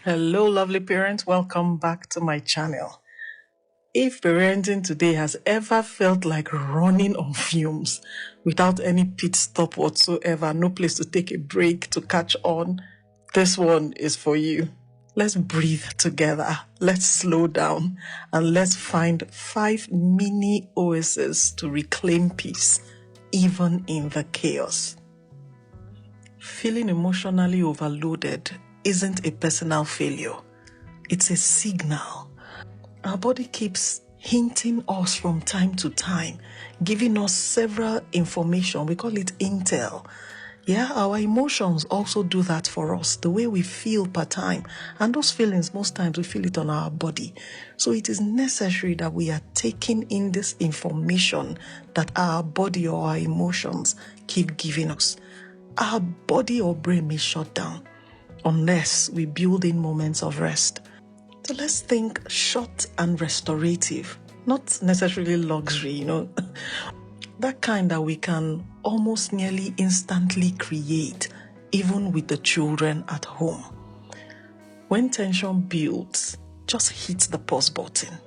Hello, lovely parents. Welcome back to my channel. If parenting today has ever felt like running on fumes without any pit stop whatsoever, no place to take a break, to catch on, this one is for you. Let's breathe together. Let's slow down and let's find 5 mini oases to reclaim peace, even in the chaos. Feeling emotionally overloaded isn't a personal failure. It's a signal. Our body keeps hinting us from time to time, giving us several information. We call it intel. Yeah, our emotions also do that for us, the way we feel per time. And those feelings, most times we feel it on our body. So it is necessary that we are taking in this information that our body or our emotions keep giving us. Our body or brain may shut down unless we build in moments of rest. So let's think short and restorative, not necessarily luxury, that kind that we can almost nearly instantly create, even with the children at home. When tension builds, just hit the pause button.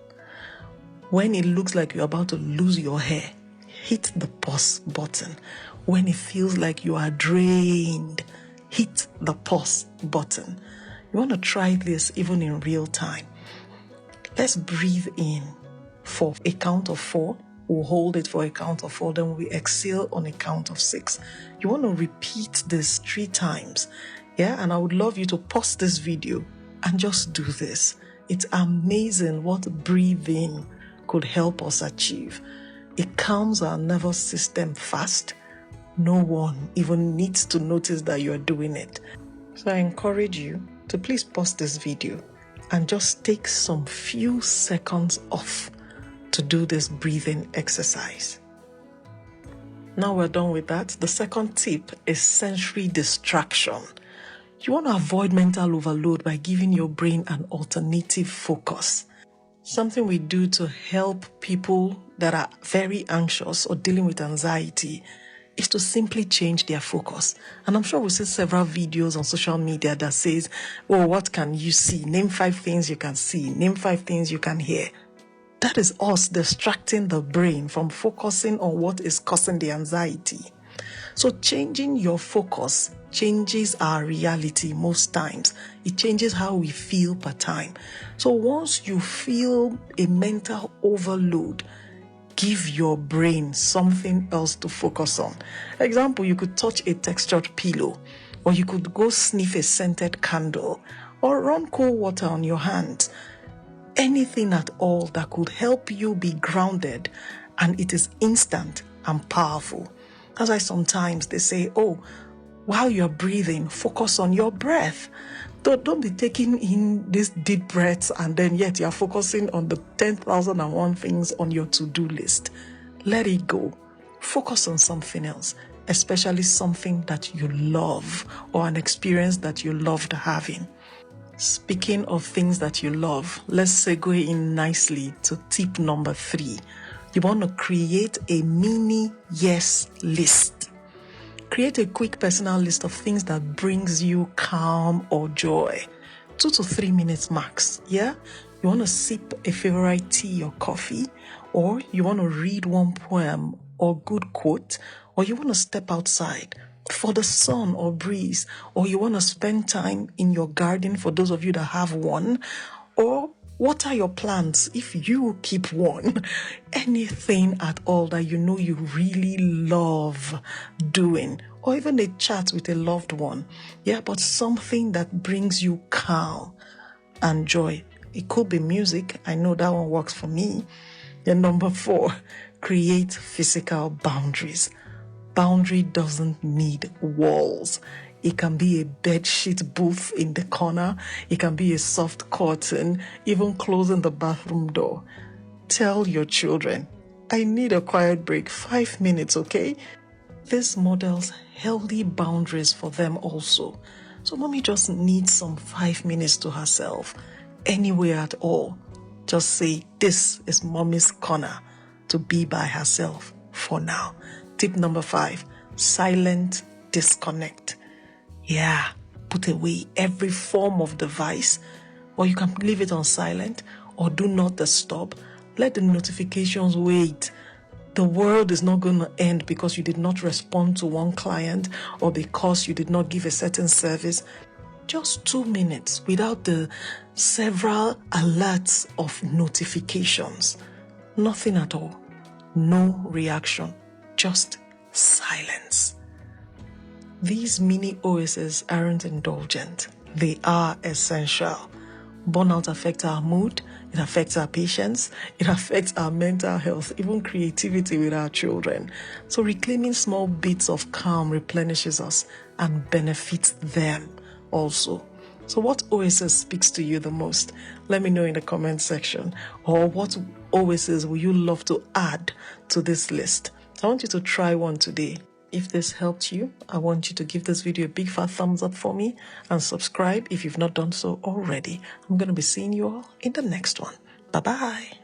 When it looks like you're about to lose your hair, hit the pause button. When it feels like you are drained, hit the pause button. You want to try this even in real time. Let's breathe in for a count of 4. We'll hold it for a count of 4. Then we exhale on a count of 6. You want to repeat this 3 times. Yeah, and I would love you to pause this video and just do this. It's amazing what breathing could help us achieve. It calms our nervous system fast. No one even needs to notice that you're doing it. So I encourage you to please pause this video and just take some few seconds off to do this breathing exercise. Now we're done with that. The second tip is sensory distraction. You want to avoid mental overload by giving your brain an alternative focus. Something we do to help people that are very anxious or dealing with anxiety is to simply change their focus. And I'm sure we'll see several videos on social media that says, oh, what can you see? Name 5 things you can see. Name 5 things you can hear. That is us distracting the brain from focusing on what is causing the anxiety. So changing your focus changes our reality most times. It changes how we feel per time. So once you feel a mental overload, give your brain something else to focus on. Example, you could touch a textured pillow, or you could go sniff a scented candle, or run cold water on your hands. Anything at all that could help you be grounded, and it is instant and powerful. That's why sometimes they say, oh, while you're breathing, focus on your breath. Don't be taking in these deep breaths and then yet you're focusing on the 10,001 things on your to-do list. Let it go. Focus on something else, especially something that you love or an experience that you loved having. Speaking of things that you love, let's segue in nicely to tip number 3. You want to create a mini yes list. Create a quick personal list of things that brings you calm or joy. 2 to 3 minutes max, yeah? You want to sip a favorite tea or coffee, or you want to read one poem or good quote, or you want to step outside for the sun or breeze, or you want to spend time in your garden for those of you that have one, or what are your plans if you keep one? Anything at all that you know you really love doing, or even a chat with a loved one. Yeah, but something that brings you calm and joy. It could be music. I know that one works for me. And number 4, create physical boundaries. Boundary doesn't need walls. It can be a bedsheet booth in the corner. It can be a soft curtain, even closing the bathroom door. Tell your children, I need a quiet break, 5 minutes, okay? This models healthy boundaries for them also. So mommy just needs some 5 minutes to herself, anywhere at all. Just say, this is mommy's corner, to be by herself for now. Tip number 5, silent disconnect. Yeah, put away every form of device, or you can leave it on silent or do not disturb. Let the notifications wait. The world is not going to end because you did not respond to one client or because you did not give a certain service. Just 2 minutes without the several alerts of notifications. Nothing at all. No reaction. Just silence. These mini oases aren't indulgent. They are essential. Burnout affects our mood, it affects our patience, it affects our mental health, even creativity with our children. So reclaiming small bits of calm replenishes us and benefits them also. So what oasis speaks to you the most? Let me know in the comment section. Or what oasis will you love to add to this list? I want you to try one today. If this helped you, I want you to give this video a big fat thumbs up for me and subscribe if you've not done so already. I'm going to be seeing you all in the next one. Bye-bye.